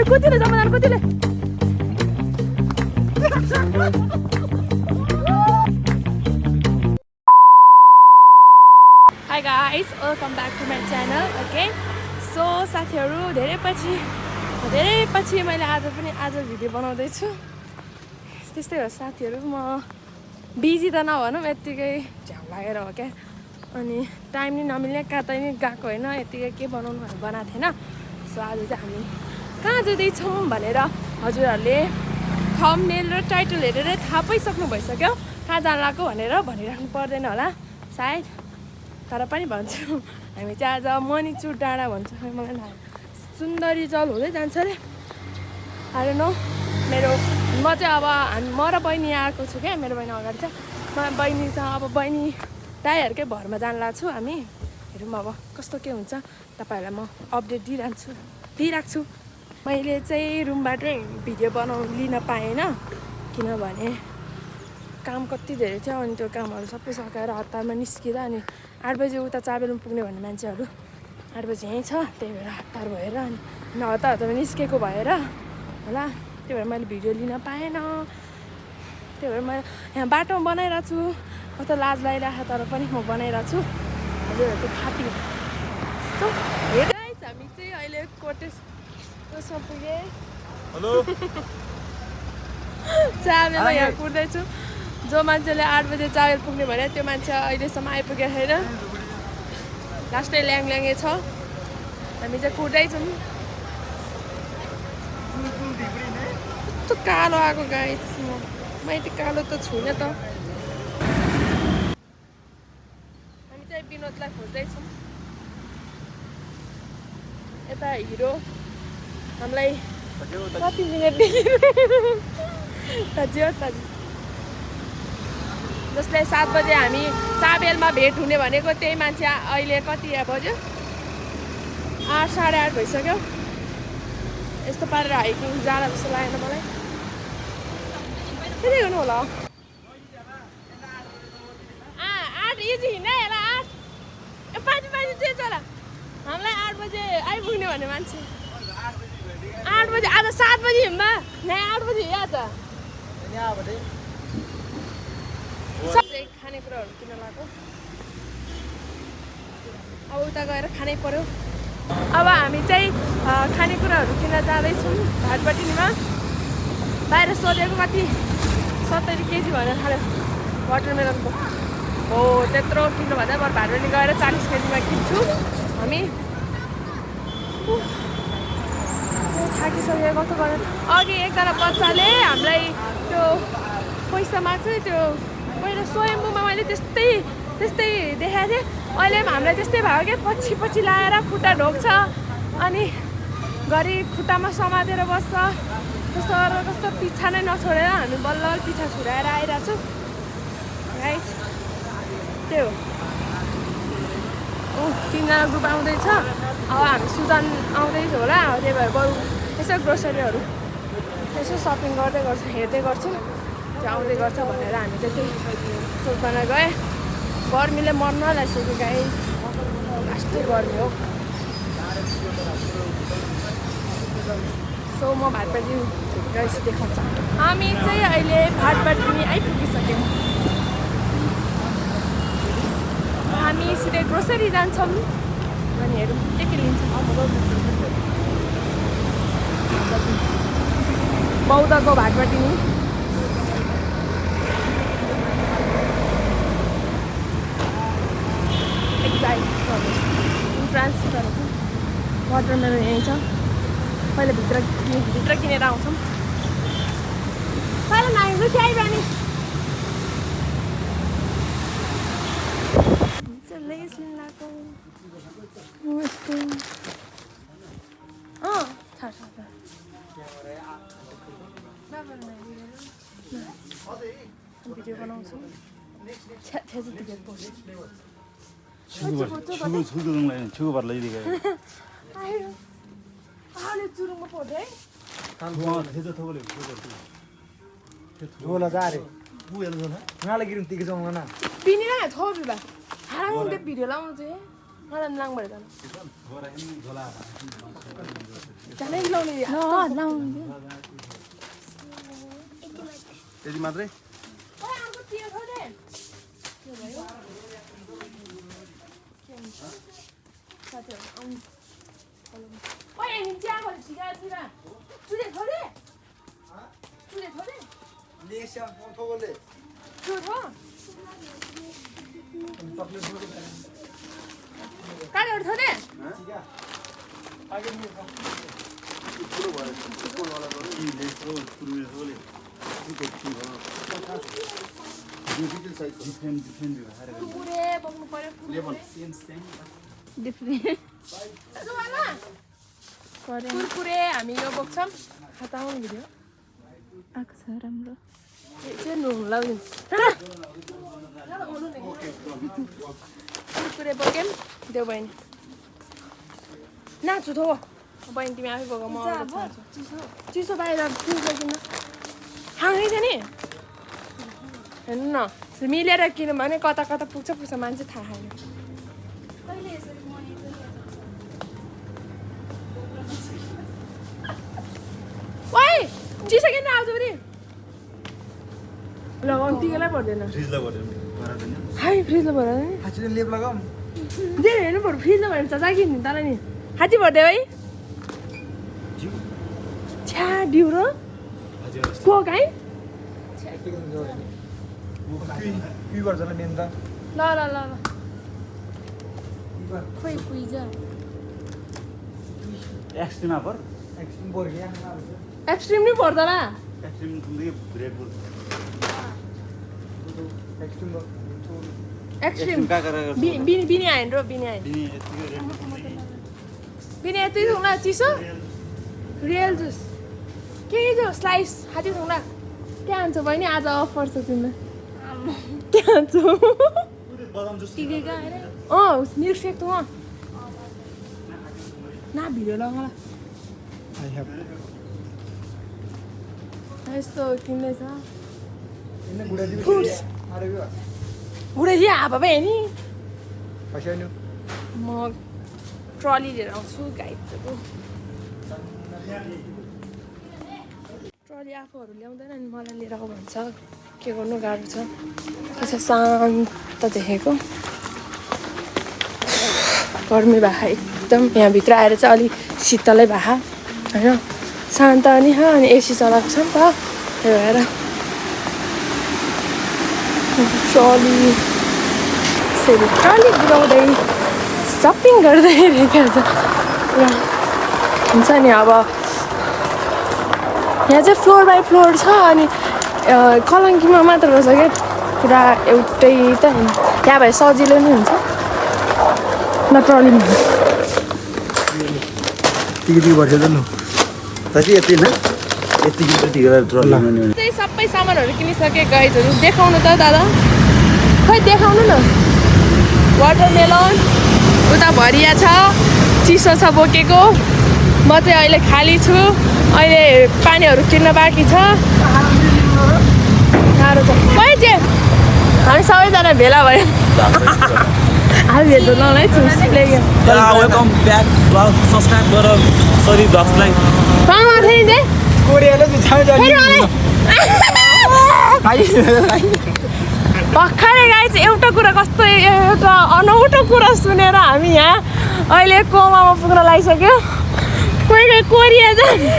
कतिले जमाना कतिले Hi guys, welcome back to my channel again. So साथीहरु धेरै पछि मैले आज भिडियो बनाउँदै छु। त्यस्तै हो साथीहरु, म बिजी त नभनौं, यतिकै झ्याउ लागेर हो क्या। अनि टाइम नि नमिल्ने, कतै नि गएको हैन, यतिकै के बनाउनु भनेर बनाएको थिएन। सो आज चाहिँ हामी कहाँ जाँदै छौं भनेर हजुरहरुले थम्बनेल र टाइटल हेरेर थाहा पाइसक्नु भइसक्यो। कहाँ जान लागेको भनेर भनिराख्नु पर्दैन होला सायद, तर पनि भन्छु हामी चाहिँ आज मनिचुर डाँडा भन्छ मलाई थाहा, सुन्दरी जल हुँदै जान्छ रे। आई डोन्ट नो, म चाहिँ अब म र बहिनी आएको छु क्या, मेरो बहिनी अगाडि छ। म बहिनी छ, अब बहिनी दाइहरुकै भरमा जान लाग्छु हामी। हेरौँ अब कस्तो के हुन्छ, तपाईहरुलाई म अपडेट दिइराख्छु। मैले चाहिँ रुमबाटै भिडियो लिन पाएन, किनभने काम कति धेरै थियो। अनि त्यो कामहरू सबै सकाएर हतारमा निस्किँदा अनि 8 बजे उता चाबेलमा पुग्ने भन्ने मान्छेहरू 8 बजे यहीँ छ, त्यही भएर हतार भएर अनि हतारमा निस्केको भएर होला, त्यही भएर मैले भिडियो लिन पाएन। त्यही भएर म यहाँ बाटोमा बनाइरहेको छु, कता लाज लागिरहेको तर पनि म बनाइरहेको छु हजुरहरूको खातिर। सो गाइस, हामी चाहिँ अहिले कोटेसमा पुगे। हेलो चाबेलमा यहाँ कुर्दैछु। जो मान्छेले 8 बजे चाबेल पुग्ने भने त्यो मान्छे अहिलेसम्म आइपुगेको छैन, लास्टै ल्याङल्याङे छ। हामी चाहिँ कुर्दैछौँ। कस्तो कालो आएको गाइस, म यति कालो त छुइनँ त। हामी चाहिँ विनोदलाई खोज्दैछौँ। यता हिरो हामीलाई कति मिनटदेखि जसले 7 बजे हामी चाबेलमा भेट हुने भनेको त्यही मान्छे अहिले कति बज्यो, 8 साढे 8 भइसक्यो। यस्तो पारेर हाइकिङ जाँदा जस्तो लागेन मलाई। के गर्नु होला 8 इजी हिँड्ने होला 8 पाँच चाहिँ चला हामीलाई 8 बजे आइपुग्ने भन्ने मान्छे 8 बजे, आज 7 बजे हिँड्दा यहाँ 8 बजे हिँड्या त। खानेकुराहरू किन्न लाग्यो, अब उता गएर खानै पर्यो। अब हामी चाहिँ खानेकुराहरू किन्न जाँदैछौँ भाटपट्टिमा। बाहिर सोधेको कति 70 केजी भनेर थाल्यो वाटरमेलनको। हो त्यत्रो किन्नु भन्दा बरु भाटपट्टि गएर 40 केजीमा किन्छु हामी। थाकिसक्यो कस्तो गरेर। अघि एकजना बच्चाले हामीलाई त्यो पैसामा चाहिँ त्यो पहिला स्वयम्भूमा मैले त्यस्तै देखाएको थिएँ, अहिले पनि हामीलाई त्यस्तै भयो क्या। पछि लाएर खुट्टा ढोक्छ अनि घरि खुट्टामा समातेर बस्छ। कस्तो पिछा नै नछोडेर हामी बल्ल पिछा छुडाएर आइरहेको छु गाइस। त्यो 3जना ग्रुप आउँदैछ। अब हामी सुजन आउँदैछ होला, त्यही भएर बरु यसो ग्रोसरीहरू यसो सपिङ हेर्दै गर्छौँ, त्यो आउँदै गर्छ भनेर हामी चाहिँ त्यही सोच्न गएँ। गर्मीले मर्न लागिसक्यो गाइस, लास्टै गर्मी हो। सो म भाटपट्टि गएपछि देखाउँछ। हामी चाहिँ अहिले भाटपट्टि आइपुगिसक्यौँ। हामी सिधै ग्रोसरी जान्छौँ अनि हेरौँ के लिन्छौँ। बौद्धको भाटपट्टि नि इन्ट्रान्स गरेको वाटरमेलन यहीँ छ। पहिला भित्र किनेर आउँछौँ। पहिला नाइहरू चाहिँ आइरहने भिडियो बनाउँछौँ। छुगो भर लैदिएको चुरुङमा पर्दै झोला जा रे पुगेल झोला नाला गिरम तिके जाउँला ना पिनिरा छोड्ला हाराङ दे भिडियो लाउनु चाहिँ मलाई लाङ भरे जानु जानै लाउने लाउने त्यति मात्रै अर्को तिर छ दे के भयो के हुन्छ साथीहरु आउनु ओए हिँड्या भने छिगा छिगा चुले थोडे चुले थोडे लेसा थोगले चु थो कालेहरु थोडे आगे नि पुरो भयो स्कुल वाला गरे यी लेसो पुरुषले डिजिटल साइज डिफ्रेन्ट व्यवहार गर्नु कुरे बग्नु पर्यो लेभल सेम डिफ्रेन्ट कुरकुरे हामी यो बोक्छौँ खताउनु भिडियो आएको छ राम्रो चाहिँ नुला कुरकुरे बोक्यौँ देऊ बहिनी नाच्छु थो बहिनी तिमी आफै बोक म चिसो बाहिर फ्रिज किन्न खाँदै थियो नि हेर्नु न मिलेर किनौँ भने कता कता पुग्छ मान्छे थाहा छैन ओइ चिसो किन आउँछ पनि लगाउनु टिकैलाई पर्दैन फ्रिजलाई भर्दैन भरादैन हाई फ्रिजलाई भर नि हाचिले लेप लगाऊ जे हेर्नु पर्यो फ्रिजलाई भएर चाहिँ किन्नु तँलाई नि हाची भर्दै है छ्या डिउ र कोक है की गर्छ ल मेन त ल ल ल ल खोइ कुइज एक्सट्रिममा भर एक्सट्रिम बोर्गिया एक्सट्रिम नि पर्दैन एक्सट्रिम कुनै रेड बुल एक्सट्रिम एक्सट्रिम काकरा बिनी आइन र बिनी आइन दिने यतिकै रेड बुल बिनी यति थुङ्ला चिसो रियल जुस के जो स्लाइस हाती थुङ्ला के आन्छ बहिनी आज अफर छ तिमीलाई के आन्छ बदाम जुस मिल्कसेक त ना भिडियो लगाउला आई हेभ यस्तो किन्दैछ इन्ने गुडाजी Fruits. अरे यो गुडेजी हापा भयो नि पछाइनु म ट्रली लिएर आउँछु गाइडको ट्रली आफूहरू ल्याउँदैन नि मलाई लिएर आऊ भन्छ के गर्नु गाह्रो छ त्यसो शान्त देखेको गर्मी भए एकदम यहाँभित्र आएर चाहिँ अलिक शीतलै भए होइन शान्त नि अनि एसी चलाएको छ नि त त्यही भएर ट्रली बुझाउँदै सपिङ गर्दै रहेको छ हुन्छ नि अब यहाँ चाहिँ फ्लोर बाई फ्लोर छ अनि कलङ्कीमा मात्र रहेछ क्या पुरा एउटै त होइन त्यहाँ भए सजिलो नै हुन्छ न ट्रलीमा टिकट भर्छ त नु ताकि यति न यति गिटी गरेर ट्रली चाहिँ सबै सामानहरू किनिसके गाइजहरू देखाउनु त दादा खै देखाउनु न वाटरमेलन उता भरिया छ चिसो छ बोकेको म चाहिँ अहिले खाली छु अहिले पानीहरू किन्न बाँकी छ गाह्रो छ खै चाहिँ हामी सबैजना भेला भयो आज भेट्नु नलाई वेलकम ब्याक ब्लग सब्सक्राइब गर सरी ब्लग्सलाई पामा थिएँ नि कोरियाले चाहिँ छाउ भर्खरै गाई चाहिँ एउटा कुरा कस्तो एउटा अनौठो कुरा सुनेर हामी यहाँ अहिले कोमामा पुग्न लागिसक्यो कोही कोही कोरिया जाने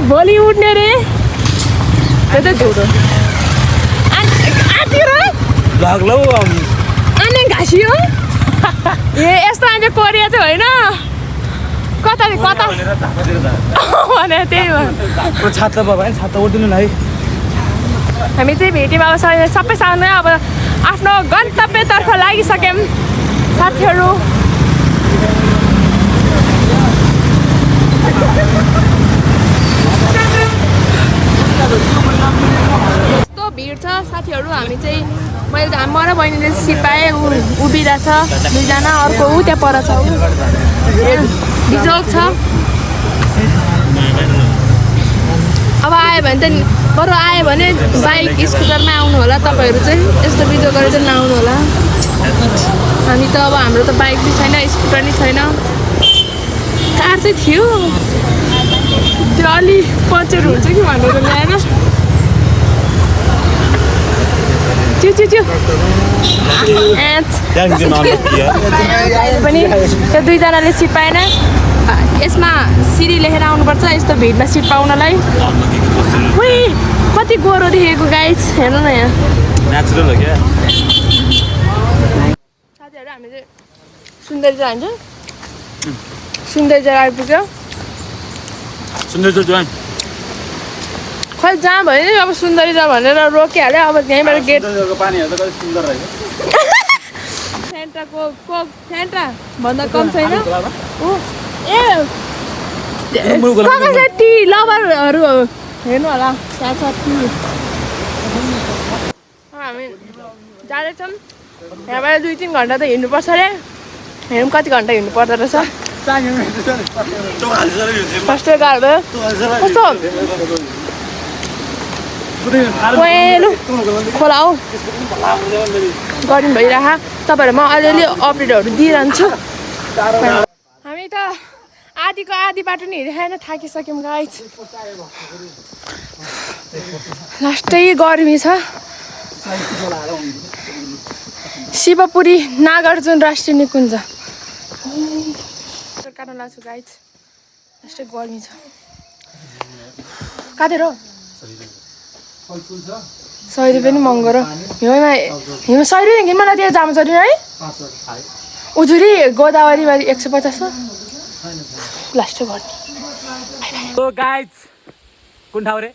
भोलि उठ्ने रे त्यो त झुटो आँटी र ब्लग लौ आने घाँसियो ए यस्तो अहिले कोरिया चाहिँ होइन कता कता भने त्यही भयो छाता भयो भने छाता उठ्दिनु न है हामी चाहिँ भेट्यौँ अब सबैसँग अब आफ्नो गन्तव्यतर्फ लागिसक्यौँ साथीहरू यस्तो भिड छ साथीहरू हामी चाहिँ मैले त म र बहिनीले सिट पाएँ उभिरहेछ दुईजना अर्को ऊ त्यहाँ पर छ बिजोग छ अब आयो भने त बरु आयो भने बाइक स्कुटरमा आउनु होला तपाईँहरू चाहिँ यस्तो भिडियो गरेर चाहिँ नआउनु होला हामी त अब हाम्रो त बाइक पनि छैन स्कुटर नि छैन कार चाहिँ थियो त्यो अलि पञ्चर हुन्छ कि भनेर ल्याएर त्यो पनि त्यो दुईजनाले सिट पाएन यसमा सिरी लेखेर आउनुपर्छ यस्तो भिडमा सिट पाउनलाई कति गोरो देखेको गाइस हेर्नु न यहाँ नेचुरल हो क्या साथीहरू हामी चाहिँ सुन्दरजा हान्छौँ सुन्दरजा आइपुग्यो सुन्दर जोन खै जहाँ भयो नि अब सुन्दरजा भनेर रोकिहाल्यो अब त्यहीँबाट गेट पानीहरू त कति सुन्दर रहेछ फ्यान्टाको कोक फ्यान्टा भन्दा कम छैन ए टी लभरहरू हेर्नु होला त्यहाँ छ टी हामी जाँदैछौँ यहाँबाट 2-3 घन्टा त हिँड्नुपर्छ अरे हेरौँ कति घन्टा हिँड्नु पर्दो रहेछ फर्स्ट गाह्रो कस्तो पहिलो खोला हौ गर्मी भइरह तपाईँहरूमा अलिअलि अपडेटहरू दिइरहन्छु हामी त आधीको आधी बाटो नि हिँडिखाएन थाकिसक्यौँ गाइस लास्टै गर्मी छ शिवपुरी नागार्जुन राष्ट्रिय निकुञ्ज काट्न लाग्छु गाइस लास्टै गर्मी छ काटेर 100 रुपियाँ पनि महँगो र हिउँमा 100 रुपियाँ किन मलाई त्यहाँ जानु छोड्यो है उजुरी गोदावरीमा 150 लास्टै गर्ने So guys, कुन ठाउँ रे?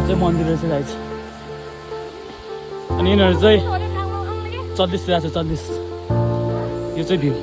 चाहिँ मन्दिर रहेछ गाइस अनि यिनीहरू चाहिँ 40 रहेछ 40 यो चाहिँ भ्यू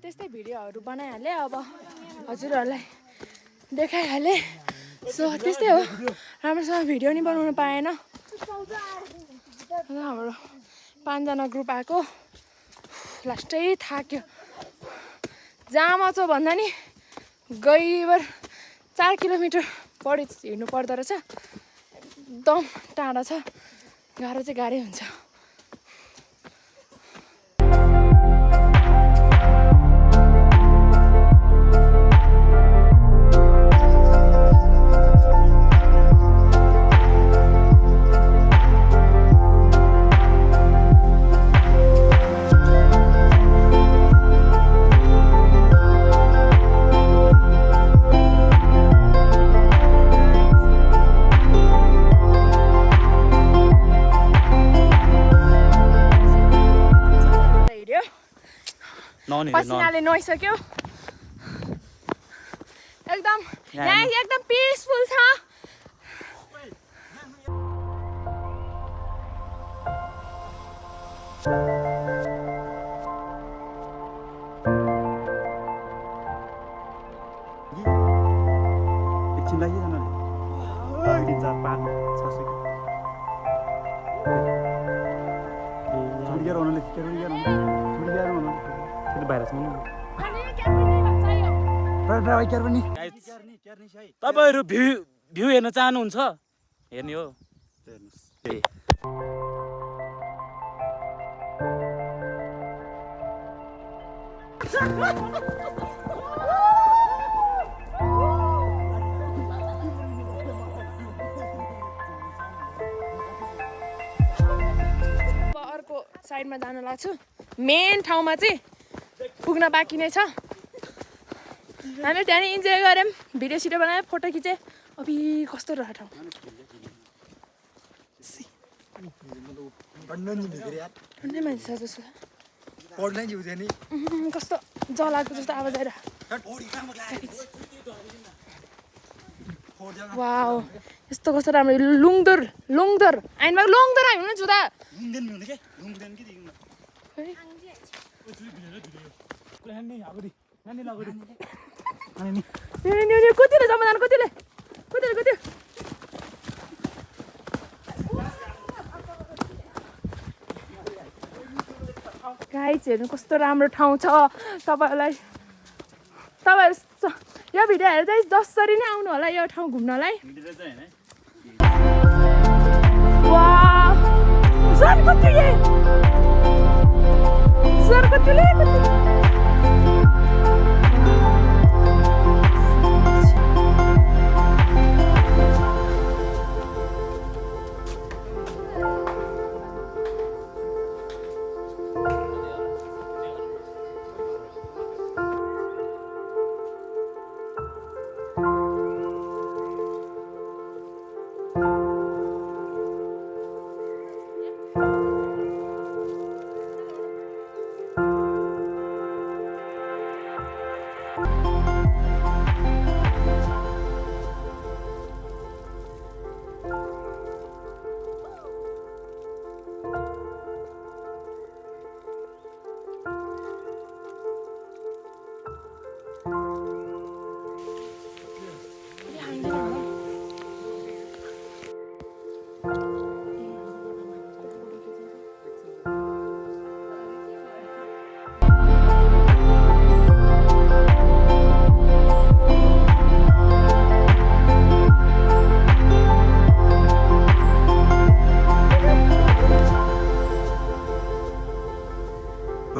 त्यस्तै भिडियोहरू बनाइहालेँ अब हजुरहरूलाई देखाइहालेँ सो त्यस्तै हो राम्रोसँग भिडियो नि बनाउनु पाएन हाम्रो 5 जना ग्रुप आएको लास्टै थाक्यो जहाँ छ भन्दा नि गइबर 4 किलोमिटर बढी हिँड्नु पर्दो रहेछ एकदम टाढा छ गाह्रो चाहिँ गाह्रै हुन्छ पसिनाले नुहाइसक्यो एकदम यहाँ एकदम पिसफुल छ एकछिन लागि जानु नि 3 4 5 6 सेकेन्ड तपाईँहरू भ्यू हेर्न चाहनुहुन्छ हेर्ने हो अर्को साइडमा जान लाग्छु मेन ठाउँमा चाहिँ पुग्न बाँकी नै छ हामी त्यहाँ इन्जोय गऱ्यौँ भिडियो सिडियो बनायो फोटो खिचेँ अबि कस्तो रह्यो ठाउँ ठन्डै मान्छे छ जस्तो पढ्नै जिउँथ्यो नि कस्तो जलाको जस्तो आवाज आएर वाउ यस्तो कस्तो राम्रो लुङदर आइनमा लुङदर हामी न जुदा कतिले जम्मा कतिले गाइज हेर्नु कस्तो राम्रो ठाउँ छ तपाईँहरूलाई यो भिडियो हेरेर चाहिँ जसरी नै आउनु होला यो ठाउँ घुम्नलाई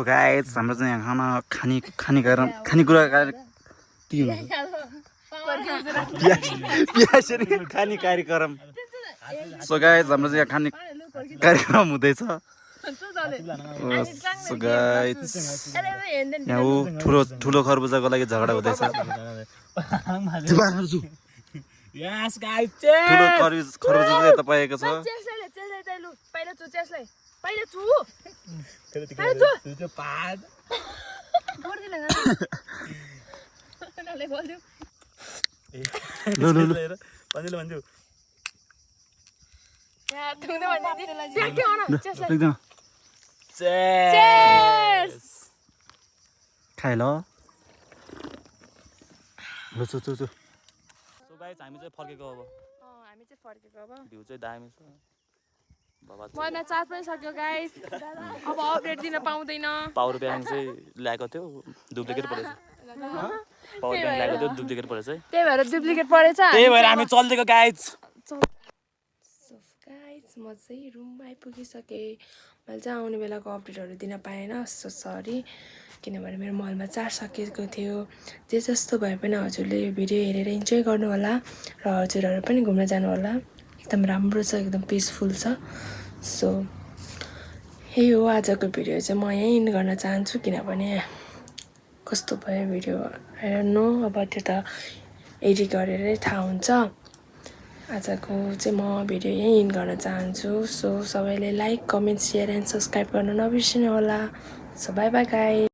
गाइस हाम्रो चाहिँ यहाँ खानेकुरा खाने कार्यक्रम सो गाइस हाम्रो चाहिँ यहाँ खाने कार्यक्रम हुँदैछ सो गाइस यहाँ ठुलो खरबुजाको लागि झगडा हुँदैछ ठुलो खरबुजा चाहिँ यता पाएको छ खाइ ल हामी चाहिँ फर्केको अब भ्यू चाहिँ दामी छ ममा चार्ज पनि सक्यो गाइस अब अपडेट दिन पाउँदैन पावर ब्याङ्क चाहिँ ल्याएको थियो डुप्लिकेट परेछ पावर ब्याङ्क ल्याएको थियो डुप्लिकेट परेछ है त्यही भएर डुप्लिकेट परेछ त्यही भएर हामी चल्दिएको गाइस म चाहिँ रुममा आइपुगिसकेँ मैले चाहिँ आउने बेलाको अपडेटहरू दिन पाएन सो सरी किनभने मेरो मलमा चार्ज सकिएको थियो जे जस्तो भए पनि हजुरले यो भिडियो हेरेर इन्जोय गर्नु होला र हजुरहरू पनि घुम्न जानु होला एकदम राम्रो छ एकदम पिसफुल छ सो यही हो आजको भिडियो चाहिँ म यहीँ इन गर्न चाहन्छु किनभने कस्तो भयो भिडियो आई डोन्ट नो अब त्यो त एडिट गरेरै थाहा हुन्छ आजको चाहिँ म भिडियो यहीँ इन गर्न चाहन्छु सो सबैले like comment share and subscribe गर्न नबिर्सिनु होला सो बाई बाई गाइस